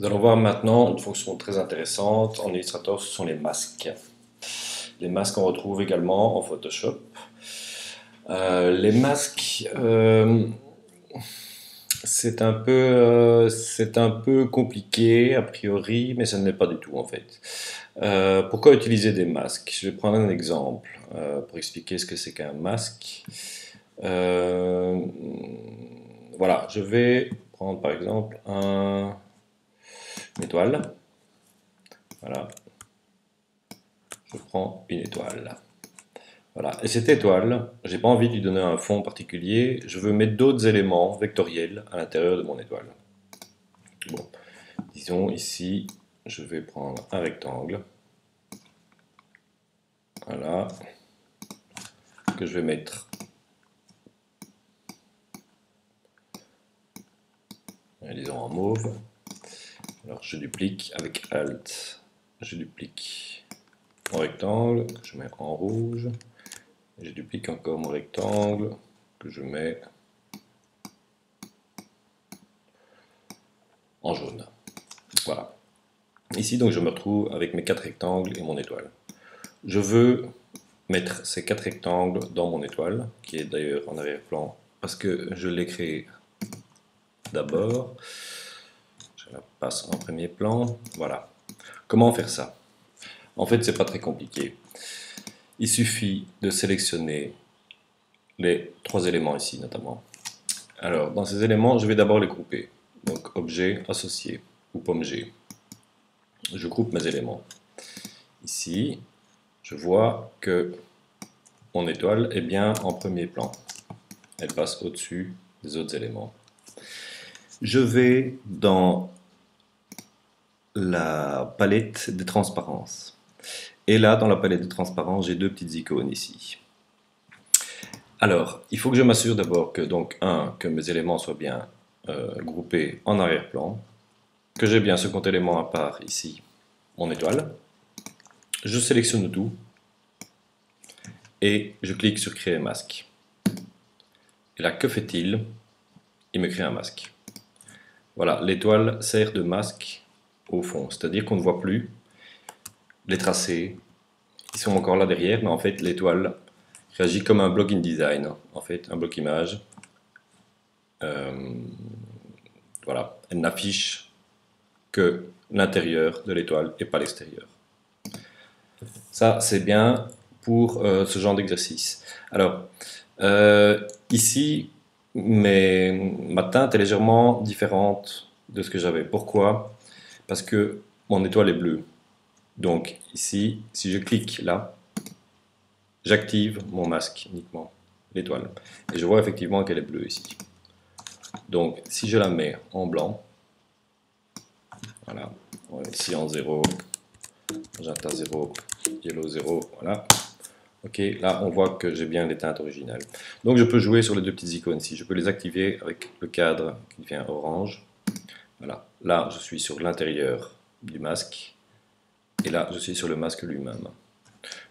Nous allons voir maintenant une fonction très intéressante en Illustrator, ce sont les masques. Les masques qu'on retrouve également en Photoshop. Les masques, c'est un peu compliqué a priori, mais ça ne l'est pas du tout en fait. Pourquoi utiliser des masques? Je vais prendre un exemple pour expliquer ce que c'est qu'un masque. Voilà, je vais prendre par exemple une étoile. Voilà, je prends une étoile. Voilà, et cette étoile, j'ai pas envie de lui donner un fond particulier, je veux mettre d'autres éléments vectoriels à l'intérieur de mon étoile. Bon, disons ici, je vais prendre un rectangle, voilà, que je vais mettre, disons en mauve. Alors je duplique avec Alt, je duplique mon rectangle, que je mets en rouge, et je duplique encore mon rectangle, que je mets en jaune. Voilà. Ici, donc, je me retrouve avec mes 4 rectangles et mon étoile. Je veux mettre ces 4 rectangles dans mon étoile, qui est d'ailleurs en arrière-plan, parce que je l'ai créé d'abord. Je la passe en premier plan. Voilà. Comment faire ça? En fait, c'est pas très compliqué. Il suffit de sélectionner les 3 éléments ici, notamment. Alors, dans ces éléments, je vais d'abord les grouper. Donc, objet associé, ou pomme G. Je groupe mes éléments. Ici, je vois que mon étoile est bien en premier plan. Elle passe au-dessus des autres éléments. Je vais dans la palette des transparences. Et là, dans la palette de transparence, j'ai 2 petites icônes ici. Alors, il faut que je m'assure d'abord que, que mes éléments soient bien groupés en arrière-plan, que j'ai bien ce compte élément à part ici, mon étoile. Je sélectionne tout et je clique sur créer masque. Et là, que fait-il? Il me crée un masque. Voilà, l'étoile sert de masque au fond, c'est-à-dire qu'on ne voit plus les tracés qui sont encore là derrière, mais en fait l'étoile réagit comme un bloc InDesign, en fait, un bloc image. Voilà, elle n'affiche que l'intérieur de l'étoile et pas l'extérieur. Ça, c'est bien pour ce genre d'exercice. Alors, ici, ma teinte est légèrement différente de ce que j'avais. Pourquoi? Parce que mon étoile est bleue. Donc ici, si je clique là, j'active mon masque uniquement, l'étoile. Et je vois effectivement qu'elle est bleue ici. Donc si je la mets en blanc, voilà, ici en 0, magenta 0, yellow 0, voilà. Ok, là on voit que j'ai bien les teintes originales. Donc je peux jouer sur les 2 petites icônes ici. Je peux les activer avec le cadre qui devient orange. Voilà, là je suis sur l'intérieur du masque. Et là je suis sur le masque lui-même.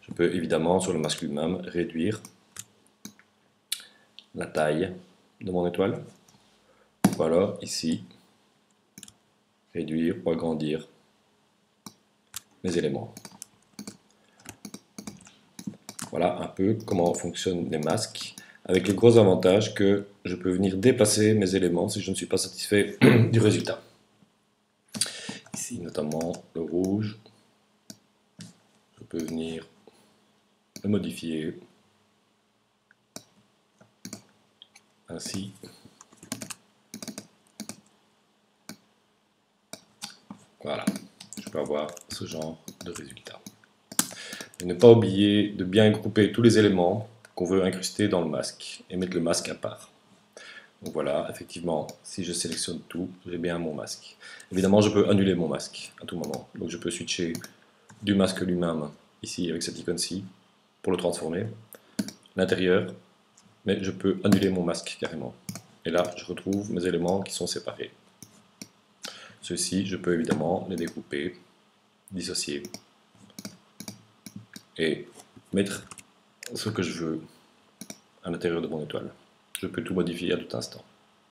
Je peux évidemment sur le masque lui-même réduire la taille de mon étoile. Voilà, ici, réduire ou agrandir mes éléments. Voilà un peu comment fonctionnent les masques, avec le gros avantage que je peux venir déplacer mes éléments si je ne suis pas satisfait du résultat. Ici notamment le rouge, je peux venir le modifier ainsi. Voilà, je peux avoir ce genre de résultat. Et ne pas oublier de bien grouper tous les éléments qu'on veut incruster dans le masque et mettre le masque à part. Donc voilà, effectivement, si je sélectionne tout, j'ai bien mon masque. Évidemment, je peux annuler mon masque à tout moment. Donc je peux switcher du masque lui-même, ici avec cette icône-ci, pour le transformer, l'intérieur, mais je peux annuler mon masque carrément. Et là, je retrouve mes éléments qui sont séparés. Ceux-ci, je peux évidemment les découper, dissocier, et mettre ce que je veux à l'intérieur de mon étoile. Je peux tout modifier à tout instant.